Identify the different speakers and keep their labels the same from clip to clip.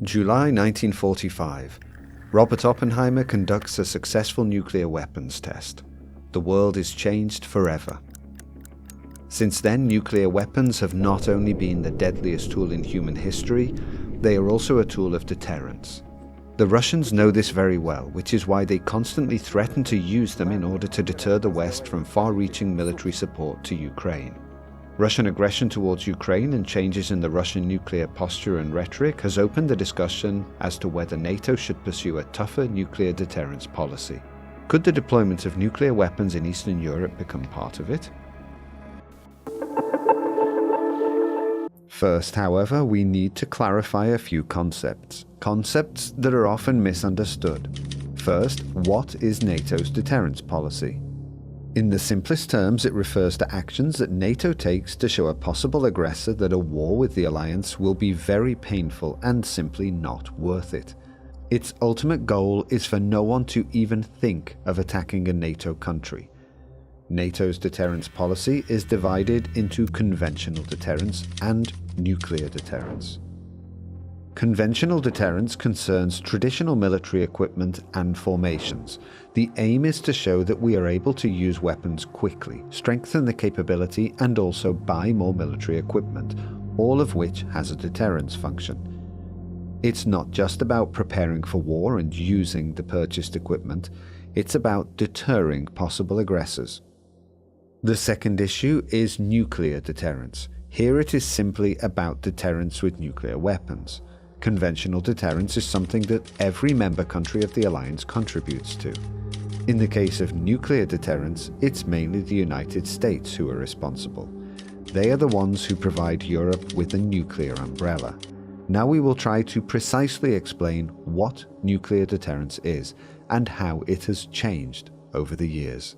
Speaker 1: July 1945. Robert Oppenheimer conducts a successful nuclear weapons test. The world is changed forever. Since then, nuclear weapons have not only been the deadliest tool in human history, they are also a tool of deterrence. The Russians know this very well, which is why they constantly threaten to use them in order to deter the West from far-reaching military support to Ukraine. Russian aggression towards Ukraine and changes in the Russian nuclear posture and rhetoric has opened the discussion as to whether NATO should pursue a tougher nuclear deterrence policy. Could the deployment of nuclear weapons in Eastern Europe become part of it? First, however, we need to clarify a few concepts that are often misunderstood. First, what is NATO's deterrence policy? In the simplest terms, it refers to actions that NATO takes to show a possible aggressor that a war with the alliance will be very painful and simply not worth it. Its ultimate goal is for no one to even think of attacking a NATO country. NATO's deterrence policy is divided into conventional deterrence and nuclear deterrence. Conventional deterrence concerns traditional military equipment and formations. The aim is to show that we are able to use weapons quickly, strengthen the capability, and also buy more military equipment, all of which has a deterrence function. It's not just about preparing for war and using the purchased equipment, it's about deterring possible aggressors. The second issue is nuclear deterrence. Here it is simply about deterrence with nuclear weapons. Conventional deterrence is something that every member country of the alliance contributes to. In the case of nuclear deterrence, it's mainly the United States who are responsible. They are the ones who provide Europe with a nuclear umbrella. Now we will try to precisely explain what nuclear deterrence is and how it has changed over the years.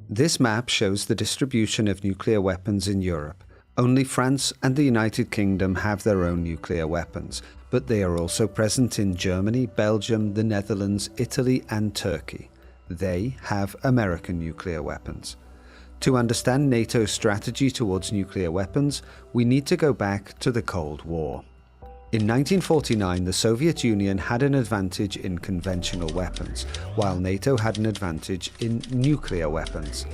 Speaker 1: This map shows the distribution of nuclear weapons in Europe. Only France and the United Kingdom have their own nuclear weapons, but they are also present in Germany, Belgium, the Netherlands, Italy, and Turkey. They have American nuclear weapons. To understand NATO's strategy towards nuclear weapons, we need to go back to the Cold War. In 1949, the Soviet Union had an advantage in conventional weapons, while NATO had an advantage in nuclear weapons.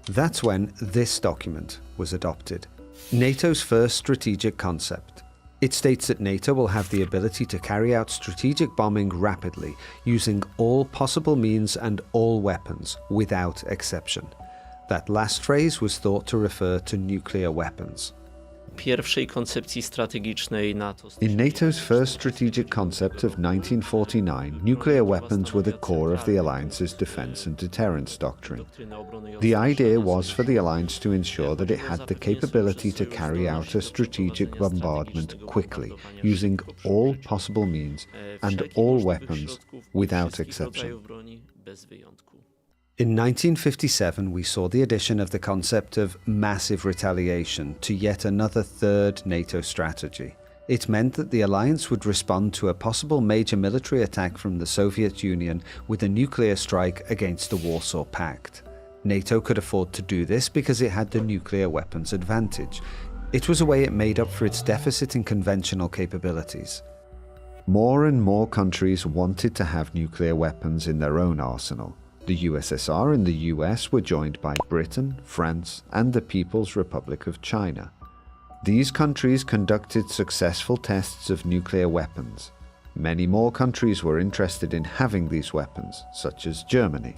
Speaker 1: That's when this document was adopted. NATO's first strategic concept. It states that NATO will have the ability to carry out strategic bombing rapidly, using all possible means and all weapons, without exception. That last phrase was thought to refer to nuclear weapons. In NATO's first strategic concept of 1949, nuclear weapons were the core of the alliance's defense and deterrence doctrine. The idea was for the alliance to ensure that it had the capability to carry out a strategic bombardment quickly, using all possible means and all weapons without exception. In 1957, we saw the addition of the concept of massive retaliation to yet another third NATO strategy. It meant that the alliance would respond to a possible major military attack from the Soviet Union with a nuclear strike against the Warsaw Pact. NATO could afford to do this because it had the nuclear weapons advantage. It was a way it made up for its deficit in conventional capabilities. More and more countries wanted to have nuclear weapons in their own arsenal. The USSR and the US were joined by Britain, France, and the People's Republic of China. These countries conducted successful tests of nuclear weapons. Many more countries were interested in having these weapons, such as Germany.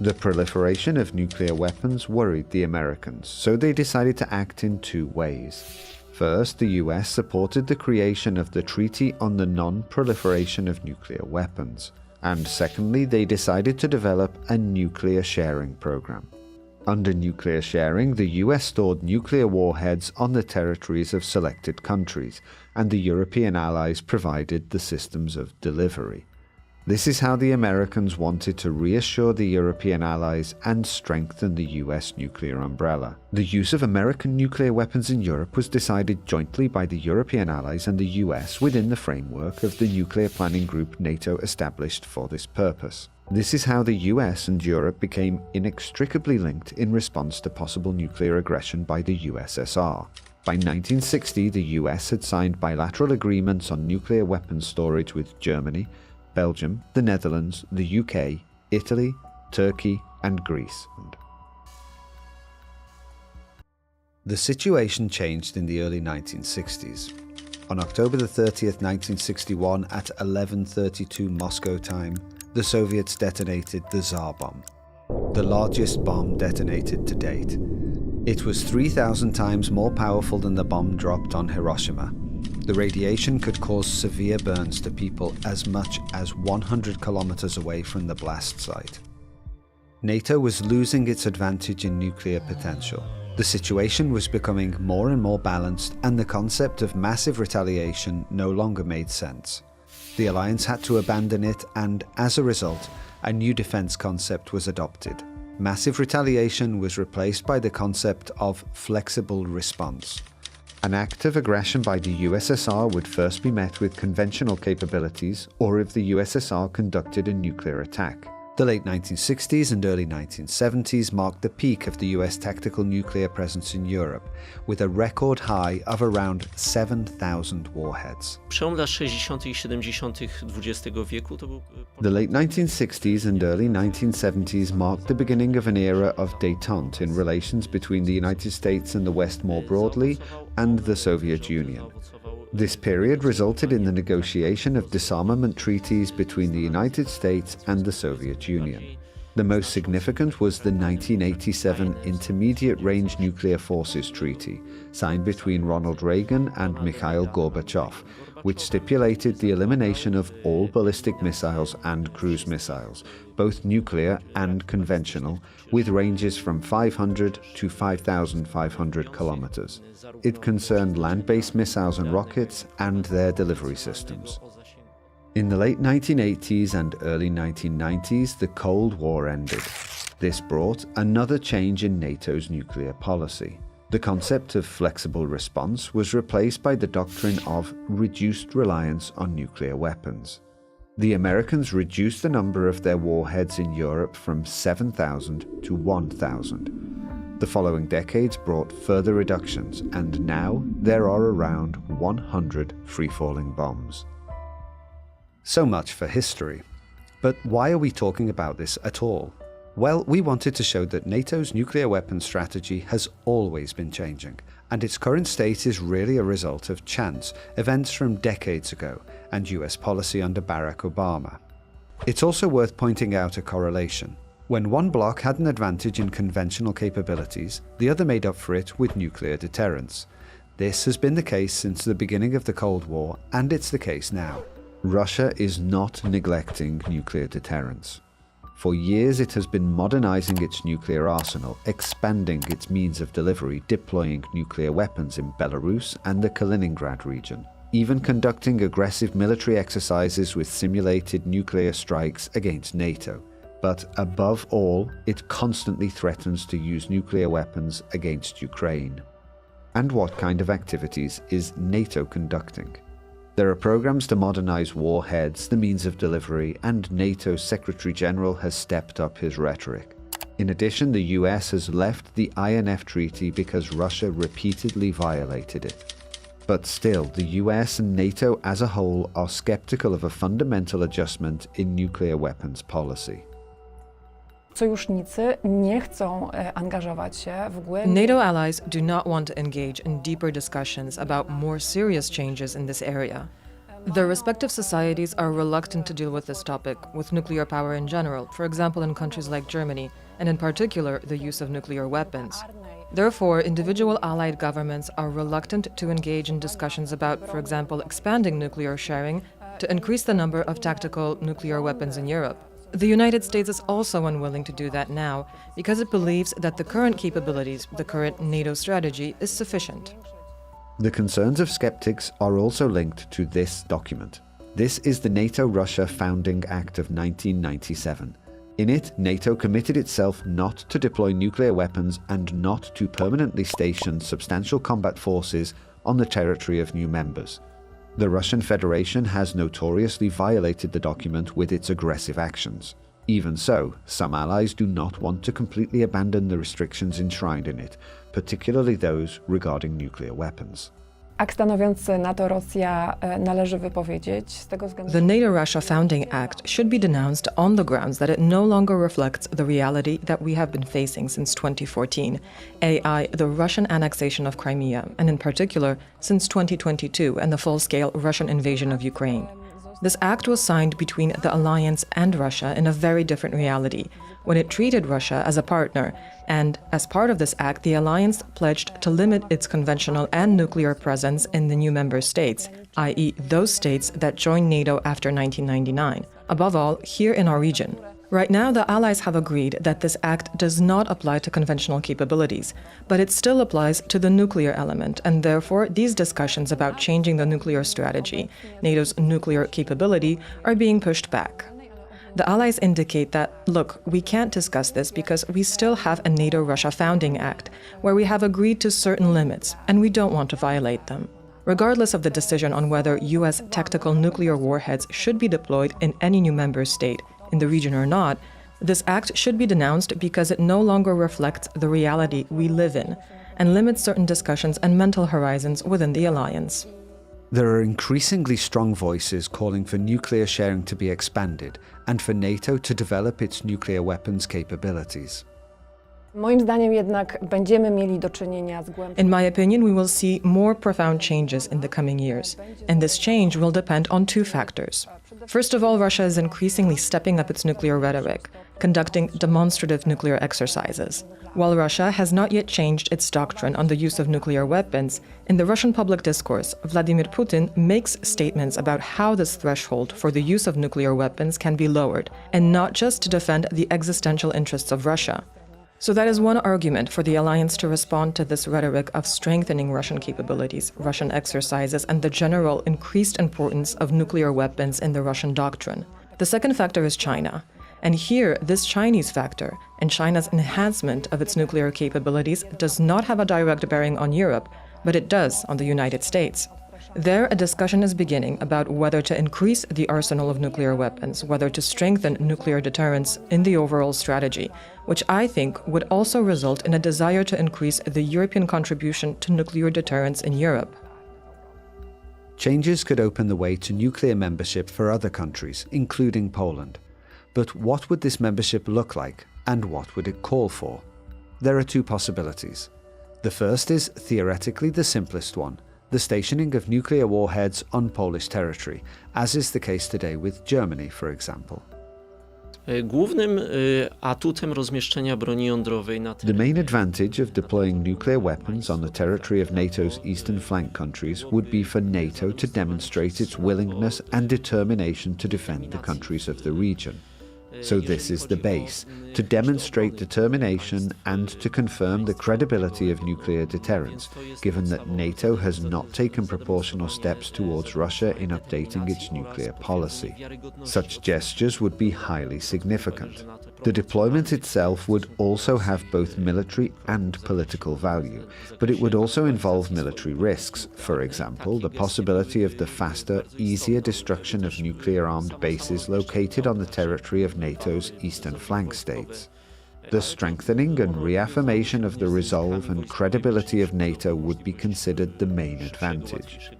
Speaker 1: The proliferation of nuclear weapons worried the Americans, so they decided to act in two ways. First, the US supported the creation of the Treaty on the Non-Proliferation of Nuclear Weapons. And secondly, they decided to develop a nuclear sharing program. Under nuclear sharing, the US stored nuclear warheads on the territories of selected countries, and the European allies provided the systems of delivery. This is how the Americans wanted to reassure the European allies and strengthen the US nuclear umbrella. The use of American nuclear weapons in Europe was decided jointly by the European allies and the US within the framework of the nuclear planning group NATO established for this purpose. This is how the US and Europe became inextricably linked in response to possible nuclear aggression by the USSR. By 1960, the US had signed bilateral agreements on nuclear weapons storage with Germany, Belgium, the Netherlands, the UK, Italy, Turkey, and Greece. The situation changed in the early 1960s. On October 30th, 1961, at 11:32 Moscow time, the Soviets detonated the Tsar bomb, the largest bomb detonated to date. It was 3,000 times more powerful than the bomb dropped on Hiroshima. The radiation could cause severe burns to people as much as 100 kilometers away from the blast site. NATO was losing its advantage in nuclear potential. The situation was becoming more and more balanced, and the concept of massive retaliation no longer made sense. The alliance had to abandon it, and as a result, a new defense concept was adopted. Massive retaliation was replaced by the concept of flexible response. An act of aggression by the USSR would first be met with conventional capabilities, or if the USSR conducted a nuclear attack. The late 1960s and early 1970s marked the peak of the US tactical nuclear presence in Europe, with a record high of around 7,000 warheads.
Speaker 2: Przełom lat 60. i 70. XX wieku to był...
Speaker 1: The late 1960s and early 1970s marked the beginning of an era of détente in relations between the United States and the West more broadly, and the Soviet Union. This period resulted in the negotiation of disarmament treaties between the United States and the Soviet Union. The most significant was the 1987 Intermediate Range Nuclear Forces Treaty, signed between Ronald Reagan and Mikhail Gorbachev, which stipulated the elimination of all ballistic missiles and cruise missiles, both nuclear and conventional, with ranges from 500 to 5,500 kilometers. It concerned land-based missiles and rockets and their delivery systems. In the late 1980s and early 1990s, the Cold War ended. This brought another change in NATO's nuclear policy. The concept of flexible response was replaced by the doctrine of reduced reliance on nuclear weapons. The Americans reduced the number of their warheads in Europe from 7,000 to 1,000. The following decades brought further reductions, and now there are around 100 free-falling bombs. So much for history. But why are we talking about this at all? Well, we wanted to show that NATO's nuclear weapons strategy has always been changing, and its current state is really a result of chance, events from decades ago, and US policy under Barack Obama. It's also worth pointing out a correlation. When one bloc had an advantage in conventional capabilities, the other made up for it with nuclear deterrence. This has been the case since the beginning of the Cold War, and it's the case now. Russia is not neglecting nuclear deterrence. For years it has been modernizing its nuclear arsenal, expanding its means of delivery, deploying nuclear weapons in Belarus and the Kaliningrad region, even conducting aggressive military exercises with simulated nuclear strikes against NATO. But above all, it constantly threatens to use nuclear weapons against Ukraine. And what kind of activities is NATO conducting? There are programs to modernize warheads, the means of delivery, and NATO's Secretary-General has stepped up his rhetoric. In addition, the US has left the INF Treaty because Russia repeatedly violated it. But still, the US and NATO as a whole are skeptical of a fundamental adjustment in nuclear weapons policy.
Speaker 3: Sojusznicy nie chcą angażować się w głębi.
Speaker 4: NATO allies do not want to engage in deeper discussions about more serious changes in this area. Their respective societies are reluctant to deal with this topic, with nuclear power in general, for example in countries like Germany, and in particular the use of nuclear weapons. Therefore, individual allied governments are reluctant to engage in discussions about, for example, expanding nuclear sharing to increase the number of tactical nuclear weapons in Europe. The United States is also unwilling to do that now because it believes that the current capabilities, the current NATO strategy, is sufficient.
Speaker 1: The concerns of skeptics are also linked to this document. This is the NATO-Russia Founding Act of 1997. In it, NATO committed itself not to deploy nuclear weapons and not to permanently station substantial combat forces on the territory of new members. The Russian Federation has notoriously violated the document with its aggressive actions. Even so, some allies do not want to completely abandon the restrictions enshrined in it, particularly those regarding nuclear weapons.
Speaker 3: Akt stanowiący NATO-Rosja należy wypowiedzieć z tego względu.
Speaker 4: The NATO-Russia Founding Act should be denounced on the grounds that it no longer reflects the reality that we have been facing since 2014, i.e. the Russian annexation of Crimea, and in particular, since 2022 and the full-scale Russian invasion of Ukraine. This act was signed between the alliance and Russia in a very different reality, when it treated Russia as a partner, and as part of this act, the alliance pledged to limit its conventional and nuclear presence in the new member states, i.e. those states that joined NATO after 1999, above all, here in our region. Right now, the allies have agreed that this act does not apply to conventional capabilities, but it still applies to the nuclear element, and therefore these discussions about changing the nuclear strategy, NATO's nuclear capability, are being pushed back. The allies indicate that, look, we can't discuss this because we still have a NATO-Russia Founding Act, where we have agreed to certain limits, and we don't want to violate them. Regardless of the decision on whether US tactical nuclear warheads should be deployed in any new member state, in the region or not, this act should be denounced because it no longer reflects the reality we live in, and limits certain discussions and mental horizons within the alliance.
Speaker 1: There are increasingly strong voices calling for nuclear sharing to be expanded and for NATO to develop its nuclear weapons capabilities.
Speaker 3: Moim zdaniem jednak będziemy mieli do czynienia z
Speaker 4: In my opinion, we will see more profound changes in the coming years, and this change will depend on two factors. First of all, Russia is increasingly stepping up its nuclear rhetoric, conducting demonstrative nuclear exercises. While Russia has not yet changed its doctrine on the use of nuclear weapons, in the Russian public discourse, Vladimir Putin makes statements about how this threshold for the use of nuclear weapons can be lowered, and not just to defend the existential interests of Russia. So that is one argument for the alliance to respond to this rhetoric of strengthening Russian capabilities, Russian exercises, and the general increased importance of nuclear weapons in the Russian doctrine. The second factor is China. And here, this Chinese factor and China's enhancement of its nuclear capabilities does not have a direct bearing on Europe, but it does on the United States. There, a discussion is beginning about whether to increase the arsenal of nuclear weapons, whether to strengthen nuclear deterrence in the overall strategy, which I think would also result in a desire to increase the European contribution to nuclear deterrence in Europe.
Speaker 1: Changes could open the way to nuclear membership for other countries, including Poland. But what would this membership look like, and what would it call for? There are two possibilities. The first is theoretically the simplest one, the stationing of nuclear warheads on Polish territory, as is the case today with Germany, for example.
Speaker 2: Głównym atutem rozmieszczenia broni jądrowej na
Speaker 1: The main advantage of deploying nuclear weapons on the territory of NATO's eastern flank countries would be for NATO to demonstrate its willingness and determination to defend the countries of the region. So this is the base, to demonstrate determination and to confirm the credibility of nuclear deterrence, given that NATO has not taken proportional steps towards Russia in updating its nuclear policy. Such gestures would be highly significant. The deployment itself would also have both military and political value, but it would also involve military risks, for example, the possibility of the faster, easier destruction of nuclear-armed bases located on the territory of NATO's eastern flank states. The strengthening and reaffirmation of the resolve and credibility of NATO would be considered the main advantage.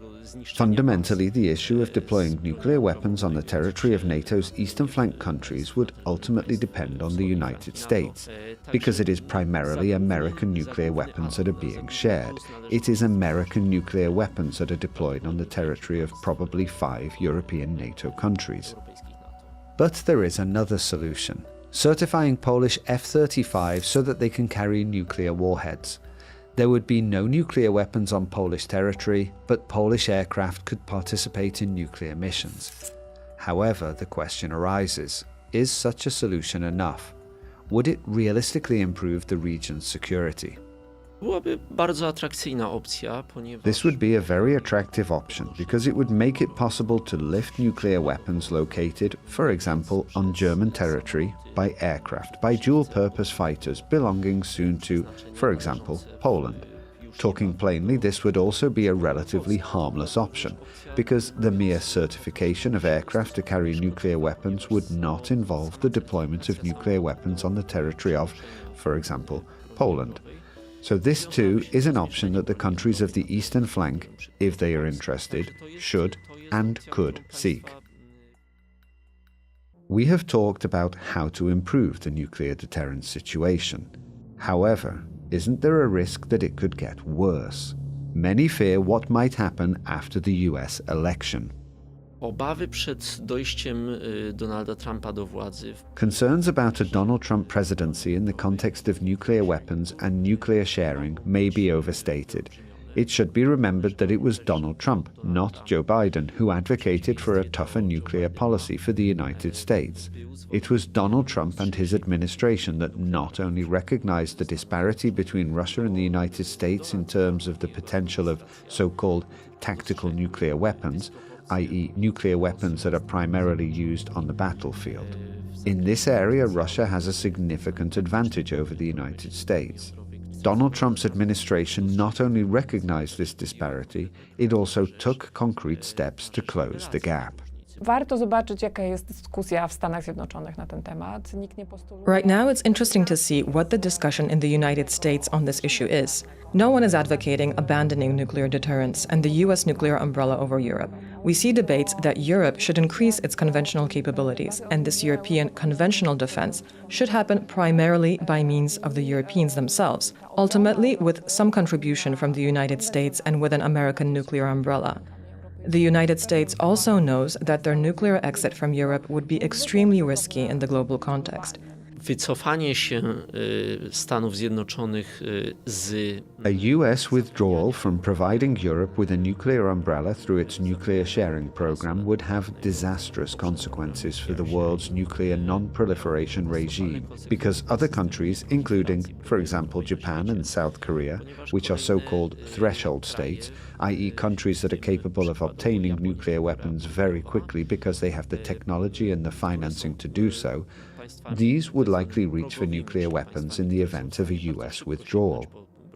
Speaker 1: Fundamentally, the issue of deploying nuclear weapons on the territory of NATO's eastern flank countries would ultimately depend on the United States, because it is primarily American nuclear weapons that are being shared. It is American nuclear weapons that are deployed on the territory of probably 5 European NATO countries. But there is another solution: certifying Polish F-35 so that they can carry nuclear warheads. There would be no nuclear weapons on Polish territory, but Polish aircraft could participate in nuclear missions. However, the question arises, is such a solution enough? Would it realistically improve the region's security?
Speaker 2: Byłaby bardzo atrakcyjna opcja, ponieważ
Speaker 1: This would be a very attractive option because it would make it possible to lift nuclear weapons located, for example, on German territory by aircraft, by dual-purpose fighters belonging soon to, for example, Poland. Talking plainly, this would also be a relatively harmless option, because the mere certification of aircraft to carry nuclear weapons would not involve the deployment of nuclear weapons on the territory of, for example, Poland. So this too is an option that the countries of the eastern flank, if they are interested, should and could seek. We have talked about how to improve the nuclear deterrence situation. However, isn't there a risk that it could get worse? Many fear what might happen after the US election.
Speaker 2: Obawy przed dojściem Donalda Trumpa do władzy.
Speaker 1: Concerns about a Donald Trump presidency in the context of nuclear weapons and nuclear sharing may be overstated. It should be remembered that it was Donald Trump, not Joe Biden, who advocated for a tougher nuclear policy for the United States. It was Donald Trump and his administration that not only recognized the disparity between Russia and the United States in terms of the potential of so-called tactical nuclear weapons, i.e. nuclear weapons that are primarily used on the battlefield. In this area, Russia has a significant advantage over the United States. Donald Trump's administration not only recognized this disparity, it also took concrete steps to close the gap.
Speaker 3: Warto zobaczyć, jaka jest dyskusja w Stanach Zjednoczonych na ten temat. Nikt nie postuluje...
Speaker 4: Right now, it's interesting to see what the discussion in the United States on this issue is. No one is advocating abandoning nuclear deterrence and the US nuclear umbrella over Europe. We see debates that Europe should increase its conventional capabilities, and this European conventional defense should happen primarily by means of the Europeans themselves, ultimately with some contribution from the United States and with an American nuclear umbrella. The United States also knows that their nuclear exit from Europe would be extremely risky in the global context.
Speaker 2: Wycofanie się Stanów Zjednoczonych z
Speaker 1: A US withdrawal from providing Europe with a nuclear umbrella through its nuclear sharing program would have disastrous consequences for the world's nuclear non-proliferation regime, because other countries, including, for example, Japan and South Korea, which are so-called threshold states, i.e. countries that are capable of obtaining nuclear weapons very quickly because they have the technology and the financing to do so, these would likely reach for nuclear weapons in the event of a US withdrawal.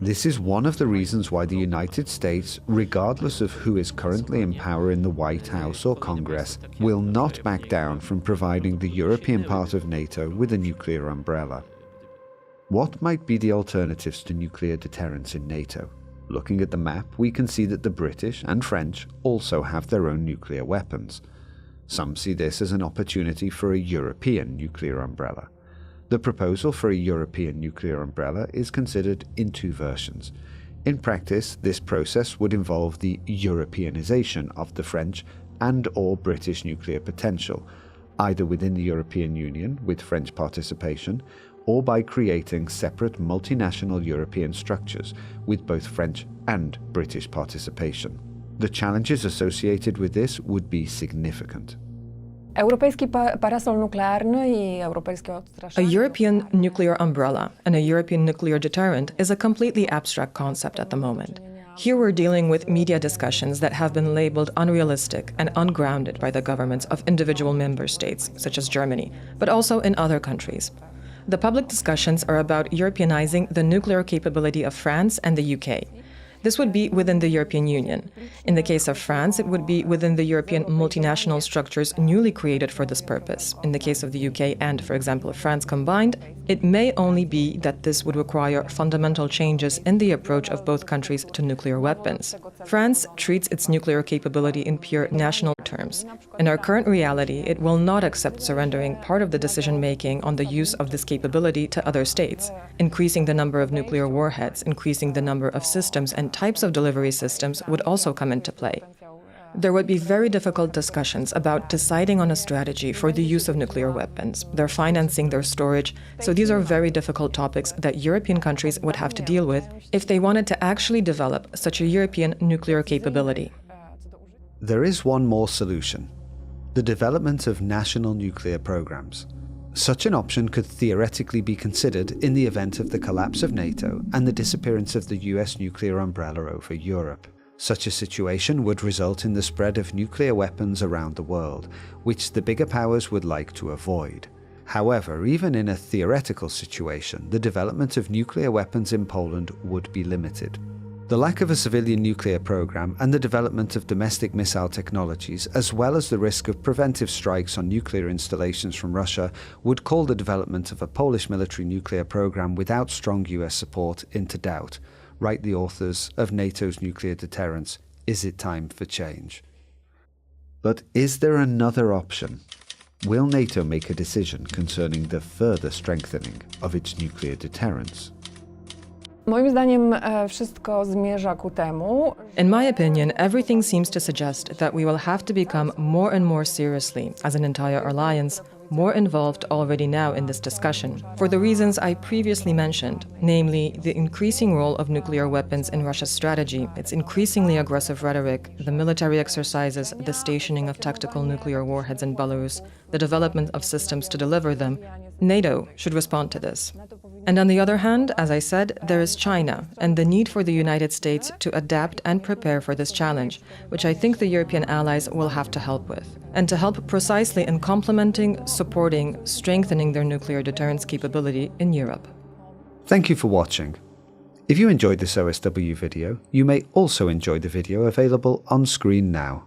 Speaker 1: This is one of the reasons why the United States, regardless of who is currently in power in the White House or Congress, will not back down from providing the European part of NATO with a nuclear umbrella. What might be the alternatives to nuclear deterrence in NATO? Looking at the map, we can see that the British and French also have their own nuclear weapons. Some see this as an opportunity for a European nuclear umbrella. The proposal for a European nuclear umbrella is considered in two versions. In practice, this process would involve the Europeanization of the French and/or British nuclear potential, either within the European Union with French participation, or by creating separate multinational European structures with both French and British participation. The challenges associated with this would be significant.
Speaker 3: Europejski parasol nuklearny I europejskie
Speaker 4: A
Speaker 3: odstraszanie...
Speaker 4: European nuclear umbrella and a European nuclear deterrent is a completely abstract concept at the moment. Here we're dealing with media discussions that have been labeled unrealistic and ungrounded by the governments of individual member states, such as Germany, but also in other countries. The public discussions are about Europeanizing the nuclear capability of France and the UK. This would be within the European Union. In the case of France, it would be within the European multinational structures newly created for this purpose. In the case of the UK and, for example, France combined, it may only be that this would require fundamental changes in the approach of both countries to nuclear weapons. France treats its nuclear capability in pure national terms. In our current reality, it will not accept surrendering part of the decision-making on the use of this capability to other states. Increasing the number of nuclear warheads, increasing the number of systems and types of delivery systems would also come into play. There would be very difficult discussions about deciding on a strategy for the use of nuclear weapons, their financing, their storage, so these are very difficult topics that European countries would have to deal with if they wanted to actually develop such a European nuclear capability.
Speaker 1: There is one more solution: the development of national nuclear programs. Such an option could theoretically be considered in the event of the collapse of NATO and the disappearance of the US nuclear umbrella over Europe. Such a situation would result in the spread of nuclear weapons around the world, which the bigger powers would like to avoid. However, even in a theoretical situation, the development of nuclear weapons in Poland would be limited. The lack of a civilian nuclear program and the development of domestic missile technologies, as well as the risk of preventive strikes on nuclear installations from Russia, would call the development of a Polish military nuclear program without strong US support into doubt, write the authors of NATO's Nuclear Deterrence. Is it time for change? But is there another option? Will NATO make a decision concerning the further strengthening of its nuclear deterrence?
Speaker 3: Moim zdaniem wszystko zmierza ku temu.
Speaker 4: In my opinion, everything seems to suggest that we will have to become more and more seriously, as an entire alliance, more involved already now in this discussion, for the reasons I previously mentioned, namely the increasing role of nuclear weapons in Russia's strategy, its increasingly aggressive rhetoric, the military exercises, the stationing of tactical nuclear warheads in Belarus, the development of systems to deliver them. NATO should respond to this. And on the other hand, as I said, there is China and the need for the United States to adapt and prepare for this challenge, which I think the European allies will have to help with, and to help precisely in complementing, supporting, strengthening their nuclear deterrence capability in Europe.
Speaker 1: Thank you for watching. If you enjoyed this OSW video, you may also enjoy the video available on screen now.